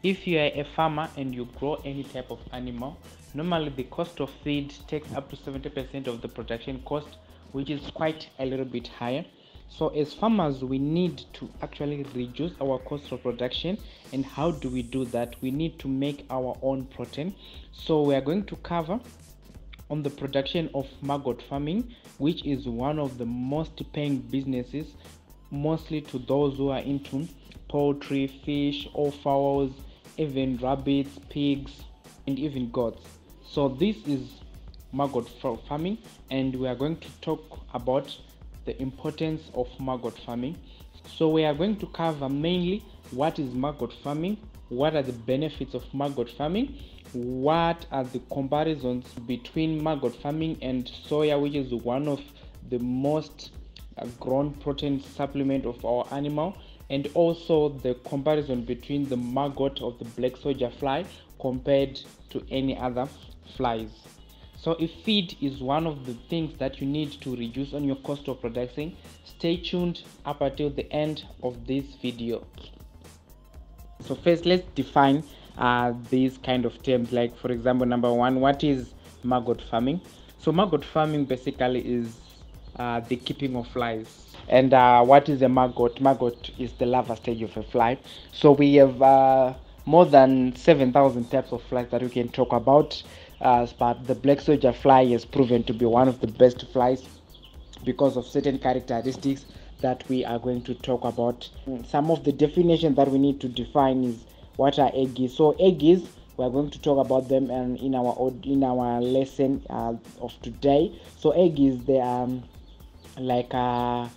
If you are a farmer and you grow any type of animal, normally the cost of feed takes up to 70% of the production cost, which is quite a little bit higher. So as farmers, we need to actually reduce our cost of production. And how do we do that? We need to make our own protein. So we are going to cover on the production of maggot farming, which is one of the most paying businesses, mostly to those who are into poultry, fish, or fowls, even rabbits, pigs, and even goats. So this is maggot farming, and we are going to talk about the importance of maggot farming. So we are going to cover mainly what is maggot farming, what are the benefits of maggot farming, what are the comparisons between maggot farming and soya, which is one of the most grown protein supplement of our animal, and also the comparison between the maggot of the black soldier fly compared to any other flies. So if feed is one of the things that you need to reduce on your cost of production, stay tuned up until the end of this video. So first, let's define these kind of terms. Like for example, number one, what is maggot farming? So maggot farming basically is the keeping of flies. And what is a maggot? Maggot is the larva stage of a fly. So we have more than 7,000 types of flies that we can talk about. But the black soldier fly has proven to be one of the best flies because of certain characteristics that we are going to talk about. Some of the definition that we need to define is what are eggies. So eggies, we are going to talk about them in our lesson of today. So eggies, they are like a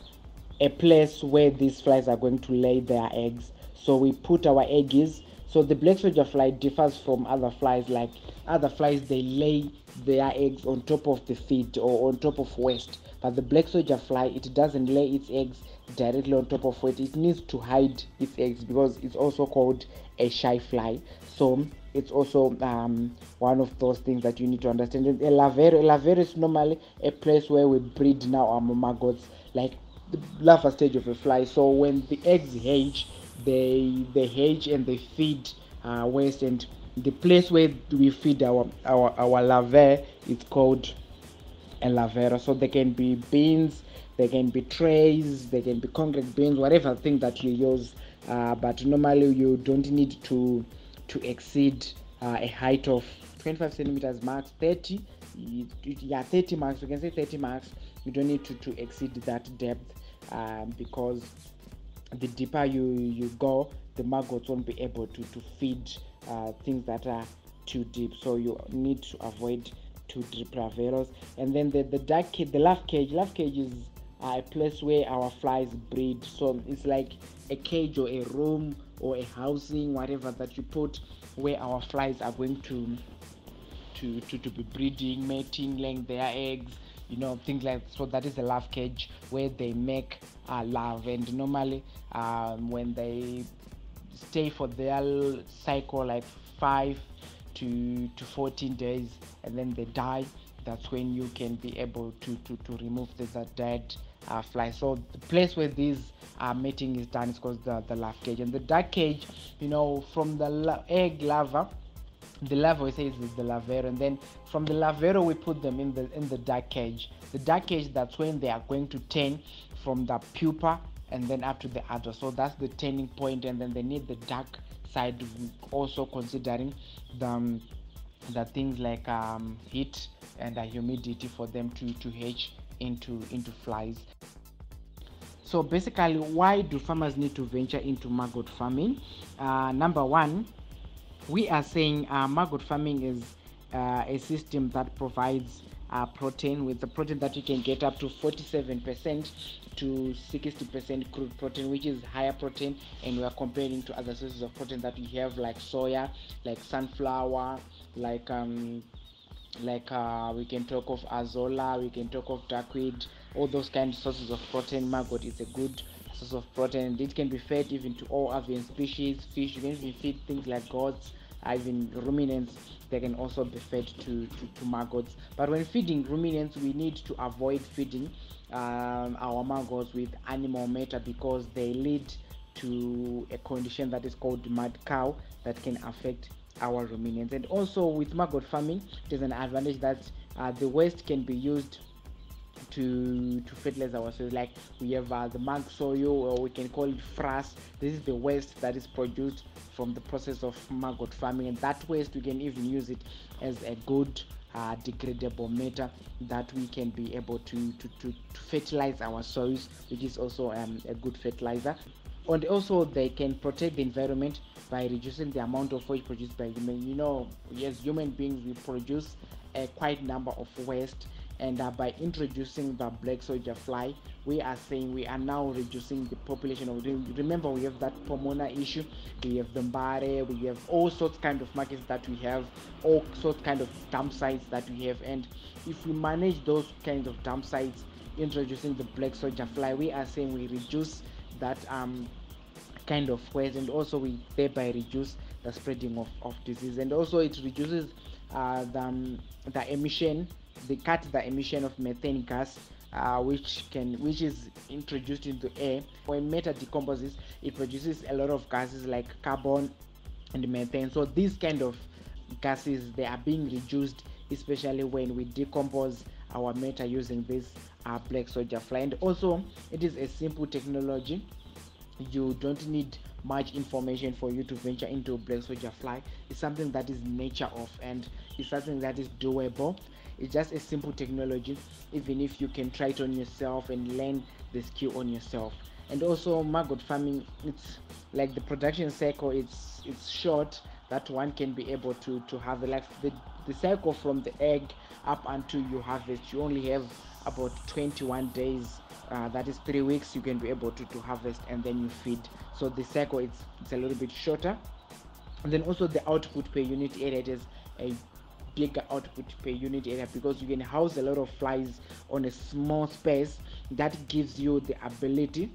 place where these flies are going to lay their eggs. So we put our eggies. So the black soldier fly differs from other flies. Like other flies, they lay their eggs on top of the feed or on top of waste, but the black soldier fly, it doesn't lay its eggs directly on top of waste. It needs to hide its eggs because it's also called a shy fly. So it's also one of those things that you need to understand. A lavero is normally a place where we breed now our maggots, like the larva stage of a fly. So when the eggs hatch, they hatch and they feed waste, and the place where we feed our larvae is called a lavero. So they can be beans, they can be trays, they can be concrete beans, whatever thing that you use, but normally you don't need to exceed a height of 25 centimeters max, 30, yeah, 30 max, we can say 30 max. You don't need to exceed that depth, because the deeper you go, the maggots won't be able to feed things that are too deep. So you need to avoid too deep laveros. And then the dark cage, the love cage is a place where our flies breed. So it's like a cage or a room or a housing, whatever that you put, where our flies are going to be breeding, mating, laying their eggs, things like. So that is the love cage where they make love. And normally when they stay for their cycle, like 5 to 14 days, and then they die, that's when you can be able to remove the dead fly. So the place where these mating is done is called the love cage. And the dark cage, from the egg larva, the larva, we say, is the lavero, and then from the lavero we put them in the dark cage. The dark cage, that's when they are going to turn from the pupa and then up to the adult. So that's the turning point, and then they need the dark side, also considering the things like heat and humidity for them to hatch into flies. So basically, why do farmers need to venture into maggot farming? Number one, we are saying maggot farming is a system that provides protein, with the protein that you can get up to 47% to 60% crude protein, which is higher protein. And we are comparing to other sources of protein that we have, like soya, like sunflower, like we can talk of azola, we can talk of duckweed, all those kind of sources of protein. Maggot is a good source of protein, and it can be fed even to all avian species, fish. You can even feed things like goats, even ruminants. They can also be fed to maggots. But when feeding ruminants, we need to avoid feeding our maggots with animal matter, because they lead to a condition that is called mad cow that can affect our ruminants. And also with maggot farming, there's an advantage that the waste can be used to fertilize our soil. Like we have the mag soil, or we can call it frass. This is the waste that is produced from the process of maggot farming, and that waste we can even use it as a good degradable matter that we can be able to fertilize our soils, which is also a good fertilizer. And also they can protect the environment by reducing the amount of waste produced by human. Yes, human beings, we produce a quite number of waste, and by introducing the black soldier fly, we are saying we are now reducing the population of. Remember, we have that pomona issue, we have the mbare, we have all sorts kind of markets that we have, all sorts kind of dump sites that we have. And if we manage those kinds of dump sites, introducing the black soldier fly, we are saying we reduce that kind of waste, and also we thereby reduce the spreading of disease. And also it reduces the emission, they cut the emission of methane gas, which is introduced into air. When matter decomposes, it produces a lot of gases like carbon and methane. So these kind of gases, they are being reduced, especially when we decompose our matter using this black soldier fly. And also it is a simple technology. You don't need much information for you to venture into black soldier fly. It's something that is nature of, and it's something that is doable. It's just a simple technology, even if you can try it on yourself and learn the skill on yourself. And also maggot farming, it's like the production cycle, it's short, that one can be able to have like the cycle from the egg up until you harvest. You only have about 21 days, that is 3 weeks. You can be able to harvest, and then you feed. So the cycle, it's a little bit shorter. And then also the output per unit area, it is a bigger output per unit area, because you can house a lot of flies on a small space. That gives you the ability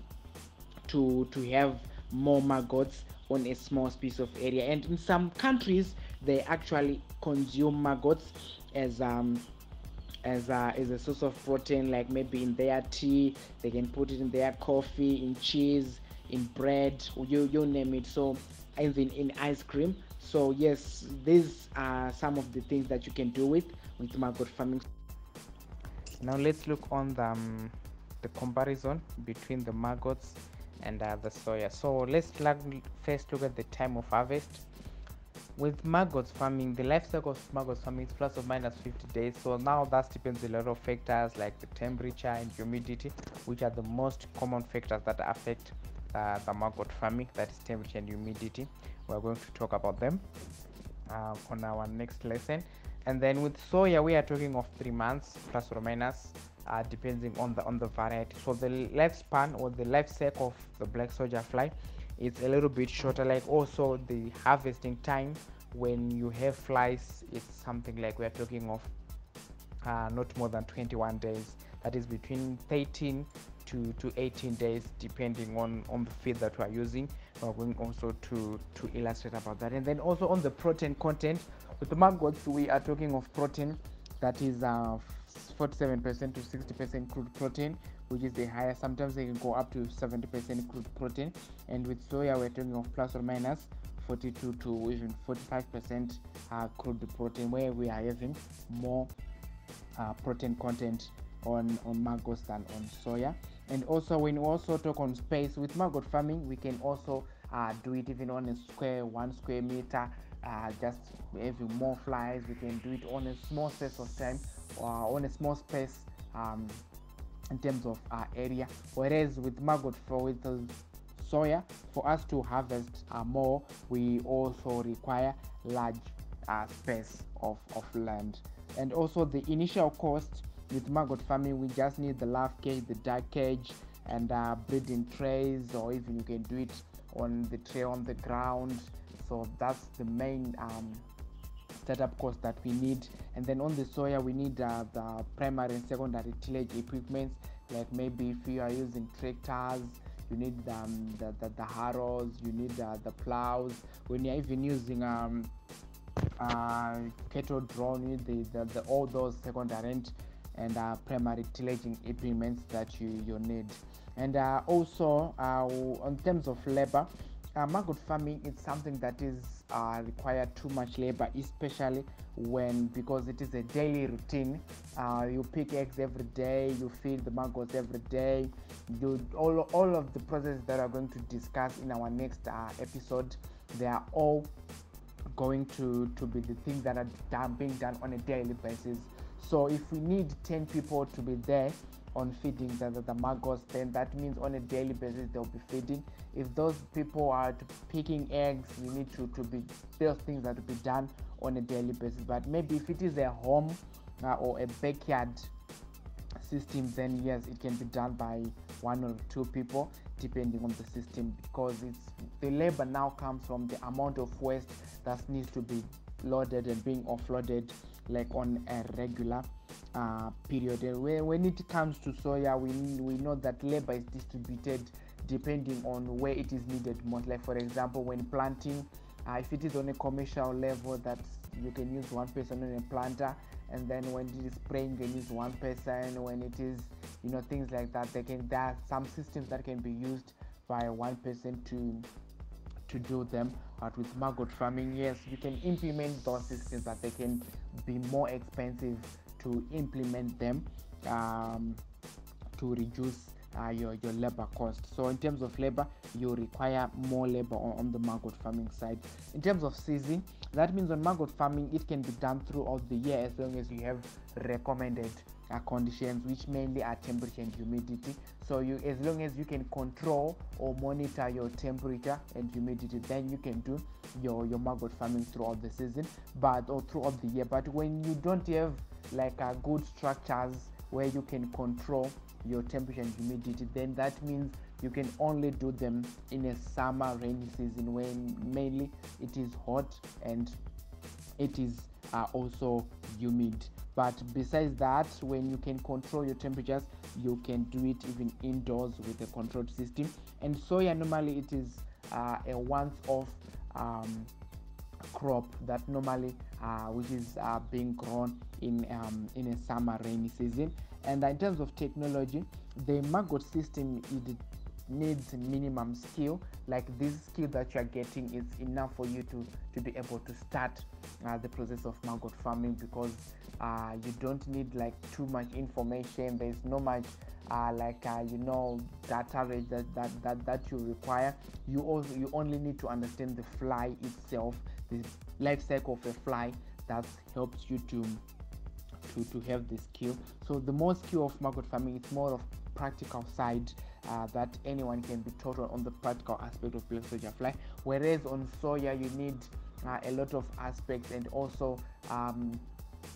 to have more maggots on a small piece of area. And in some countries, they actually consume maggots as a source of protein, like maybe in their tea, they can put it in their coffee, in cheese, in bread, you name it. So even in ice cream. So yes, these are some of the things that you can do with maggot farming. Now let's look on the comparison between the maggots and the soya. So let's first look at the time of harvest. With maggots farming, the life cycle of maggots farming is plus or minus 50 days. So now that depends on a lot of factors like the temperature and humidity, which are the most common factors that affect the maggot farming, that is temperature and humidity. We're going to talk about them on our next lesson. And then with soya, we are talking of 3 months plus or minus, depending on the variety. So the lifespan or the life cycle of the black soldier fly, it's a little bit shorter. Like also the harvesting time, when you have flies, it's something like we're talking of not more than 21 days. That is between 13 to 18 days, depending on the feed that we are using. We're going also to illustrate about that. And then also on the protein content, with the maggots, we are talking of protein that is 47% to 60% crude protein, which is the highest. Sometimes they can go up to 70% crude protein. And with soya, we're talking of plus or minus 42 to even 45% crude protein, where we are having more protein content on maggots than on soya. And also when we also talk on space, with maggot farming, we can also do it even on a 1 square meter, just having more flies. We can do it on a small space of time, or on a small space in terms of area. Whereas with soya, for us to harvest more, we also require large space of land. And also the initial cost with maggot farming, we just need the larve cage, the dark cage, and breeding trays, or even you can do it on the tray on the ground. So that's the main setup cost that we need. And then on the soya, we need the primary and secondary tillage equipment, like maybe if you are using tractors, you need the harrows, you need the plows. When you're even using cattle drone, you need all those secondary and primary tillaging implements that you need. And also on terms of labor, maggot farming is something that is require too much labor, especially because it is a daily routine. You pick eggs every day, you feed the maggots every day, you all of the processes that are going to discuss in our next episode, they are all going to be the things that are being done on a daily basis. So if we need 10 people to be there on feeding the maggots, then that means on a daily basis they'll be feeding. If those people are picking eggs, we need to be those things that will be done on a daily basis. But maybe if it is a home or a backyard system, then yes, it can be done by 1 or 2 people depending on the system, because the labor now comes from the amount of waste that needs to be loaded and being offloaded like on a regular period. And when it comes to soya, we know that labor is distributed depending on where it is needed most. Like for example, when planting, if it is on a commercial level, that you can use 1 person on a planter, and then when it is spraying, you can use 1 person. When it is, things like that, there are some systems that can be used by 1 person to do them. But with maggot farming, yes, you can implement those systems, but they can be more expensive to implement them to reduce your labor cost. So in terms of labor, you require more labor on the maggot farming side. In terms of season, that means on maggot farming it can be done throughout the year as long as you have recommended conditions, which mainly are temperature and humidity. So as long as you can control or monitor your temperature and humidity, then you can do your maggot farming throughout the season, or throughout the year. But when you don't have like good structures where you can control your temperature and humidity, then that means you can only do them in a summer rainy season when mainly it is hot and it is also humid. But besides that, when you can control your temperatures, you can do it even indoors with a controlled system. And soya, normally it is a once-off crop that normally which is being grown in a summer rainy season. And in terms of technology, the maggot system, it needs minimum skill. Like this skill that you are getting is enough for you to be able to start the process of maggot farming, because you don't need like too much information. There's no much data rate that you require. You only need to understand the fly itself, the life cycle of a fly. That helps you to have the skill. So the more skill of maggot farming, it's more of practical side that anyone can be taught on the practical aspect of building soldier fly. Whereas on soya, you need a lot of aspects, and also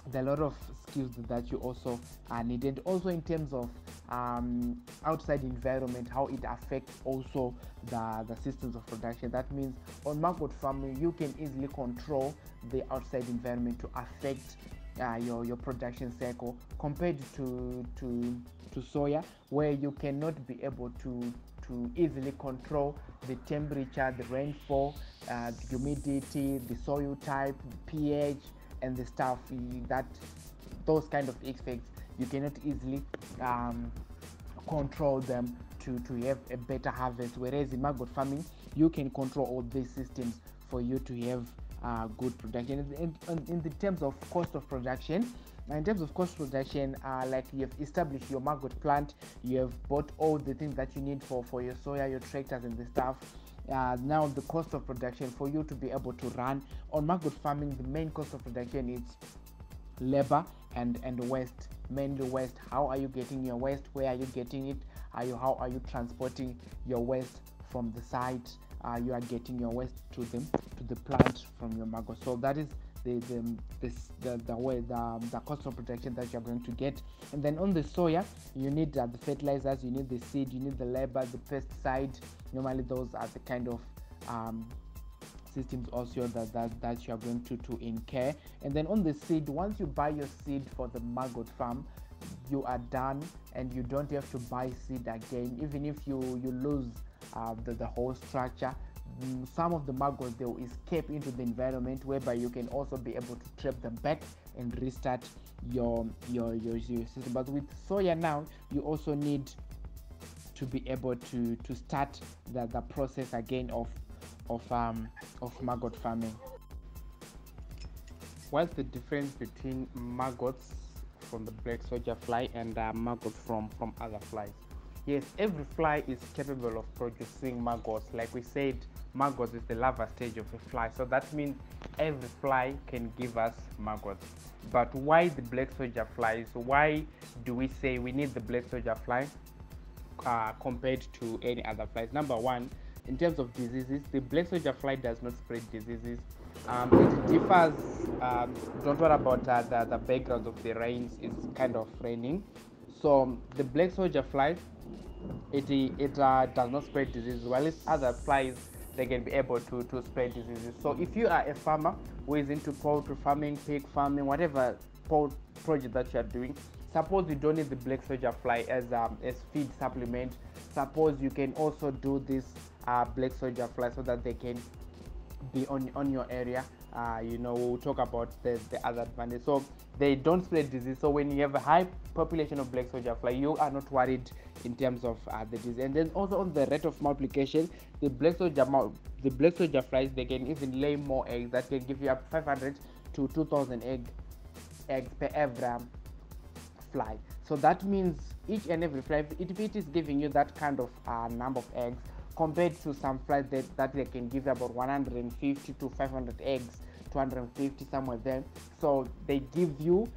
there are a lot of skills that you also need. And also in terms of outside environment, how it affects also the systems of production. That means on maggot farming, you can easily control the outside environment to affect your production cycle, compared to soya, where you cannot be able to easily control the temperature, the rainfall, the humidity, the soil type, pH, and the stuff that those kind of effects you cannot easily control them to have a better harvest. Whereas in maggot farming, you can control all these systems for you to have good production. In the terms of cost of production, like you have established your maggot plant, you have bought all the things that you need for your soya, your tractors and the stuff. Now the cost of production for you to be able to run on maggot farming, the main cost of production is labor and waste. Mainly waste. How are you getting your waste? Where are you getting it? How are you transporting your waste from the site? You are getting your waste to the plant from your maggot. So that is the cost of production that you are going to get. And then on the soya, you need the fertilizers, you need the seed, you need the labor, the pesticide. Normally those are the kind of systems also that you are going to incur. And then on the seed, once you buy your seed for the maggot farm, you are done, and you don't have to buy seed again. Even if you lose the whole structure, some of the maggots, they will escape into the environment, whereby you can also be able to trap them back and restart your system. But with soya now, you also need to be able to start the process again of maggot farming. What's the difference between maggots from the black soldier fly and maggots from other flies? Yes, every fly is capable of producing maggots. Like we said, maggots is the larva stage of a fly, so that means every fly can give us maggots. But why the black soldier flies? Why do we say we need the black soldier fly compared to any other flies? Number one, in terms of diseases, the black soldier fly does not spread diseases. It differs. Don't worry about the background of the rains. It's kind of raining, so the black soldier fly, it does not spread diseases, while other flies, they can be able to spread diseases. So if you are a farmer who is into poultry farming, pig farming, whatever project that you are doing, suppose you don't need the black soldier fly as feed supplement, suppose you can also do this black soldier fly so that they can be on your area. We'll talk about the other advantage. So they don't spread disease, so when you have a high population of black soldier fly, you are not worried in terms of the disease. And then also on the rate of multiplication, the black soldier flies, they can even lay more eggs. That can give you up 500 to 2000 eggs per every fly. So that means each and every fly, if it is giving you that kind of number of eggs, compared to some flies that they can give about 150 to 500 eggs, 250 somewhere there. So they give you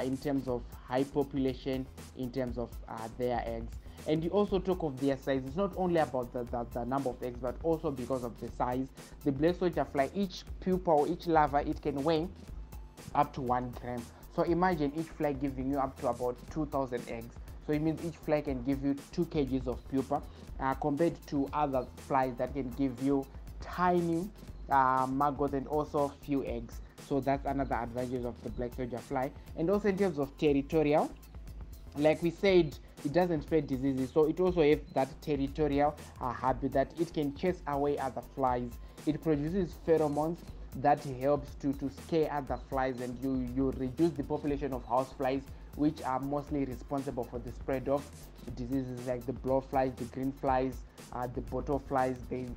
in terms of high population, in terms of their eggs. And you also talk of their size. It's not only about the number of eggs, but also because of the size. The black soldier fly, each pupa or each larva, it can weigh up to 1 gram. So imagine each fly giving you up to about 2000 eggs. So it means each fly can give you 2 kgs of pupa, compared to other flies that can give you tiny maggots and also few eggs. So that's another advantage of the black soldier fly. And also in terms of territorial, like we said, it doesn't spread diseases, so it also has that territorial habit that it can chase away other flies. It produces pheromones that helps to scare other flies, and you reduce the population of house flies, which are mostly responsible for the spread of diseases like the blowflies, the green flies, the bottle flies. They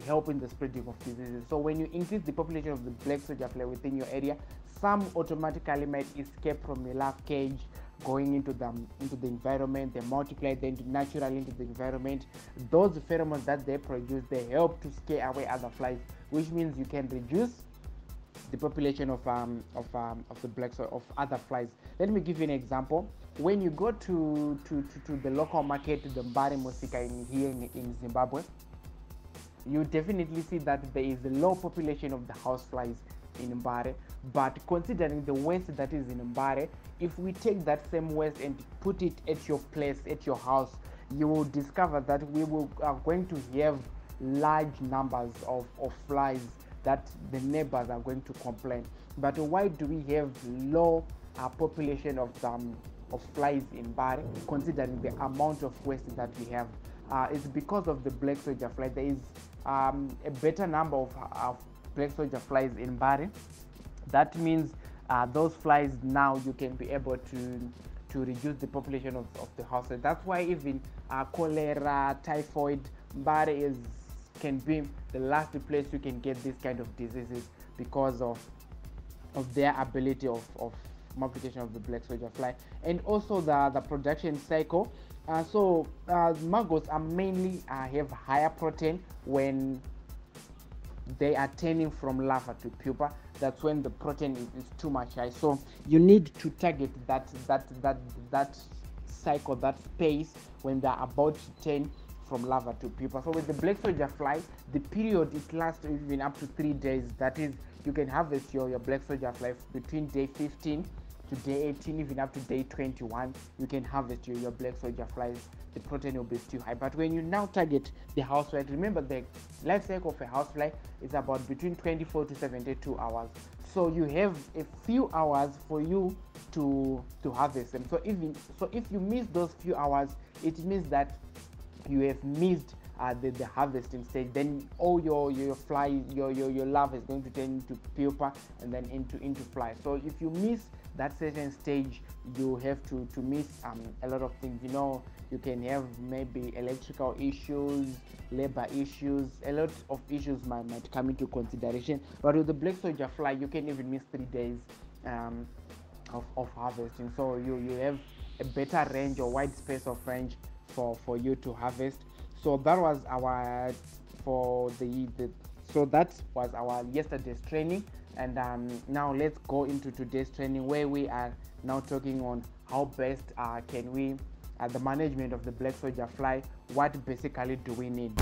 help in the spreading of diseases. So when you increase the population of the black soldier fly within your area, some automatically might escape from the larve cage, going into the environment. They multiply then naturally into the environment. Those pheromones that they produce, they help to scare away other flies, which means you can reduce the population of other flies. Let me give you an example. When you go to the local market, the Mbare Musika here in Zimbabwe, you definitely see that there is a low population of the houseflies in Mbare. But considering the waste that is in Mbare, if we take that same waste and put it at your place, at your house, you will discover that are going to have large numbers of flies that the neighbors are going to complain. But why do we have low population of flies in Mbare, considering the amount of waste that we have? It's because of the black soldier fly. There is a better number of black soldier flies in Mbare. That means those flies now you can be able to reduce the population of the house. That's why even cholera, typhoid, Mbare can be the last place you can get this kind of diseases, because of their ability of multiplication of the black soldier fly. And also the production cycle. Maggots are mainly have higher protein when they are turning from larva to pupa. That's when the protein is too much high. So you need to target that cycle, that space when they're about to turn from larva to pupa. So with the black soldier fly, the period it lasts even up to 3 days. That is, you can harvest your black soldier fly between day 15 to day 18, even up to day 21. You can harvest your black soldier flies. The protein will be still high. But when you now target the housefly, remember the life cycle of a housefly is about between 24 to 72 hours. So you have a few hours for you to harvest them. So if you miss those few hours, it means that you have missed the harvesting stage, then all your fly, your larva is going to turn into pupa and then into fly. So if you miss that certain stage, you have to miss a lot of things. You know, you can have maybe electrical issues, labor issues, a lot of issues might come into consideration. But with the black soldier fly, you can even miss 3 days of harvesting. So you have a better range or wide space of range for you to harvest. So that was our that was our yesterday's training. And now let's go into today's training, where we are now talking on how best can we the management of the black soldier fly. What basically do we need?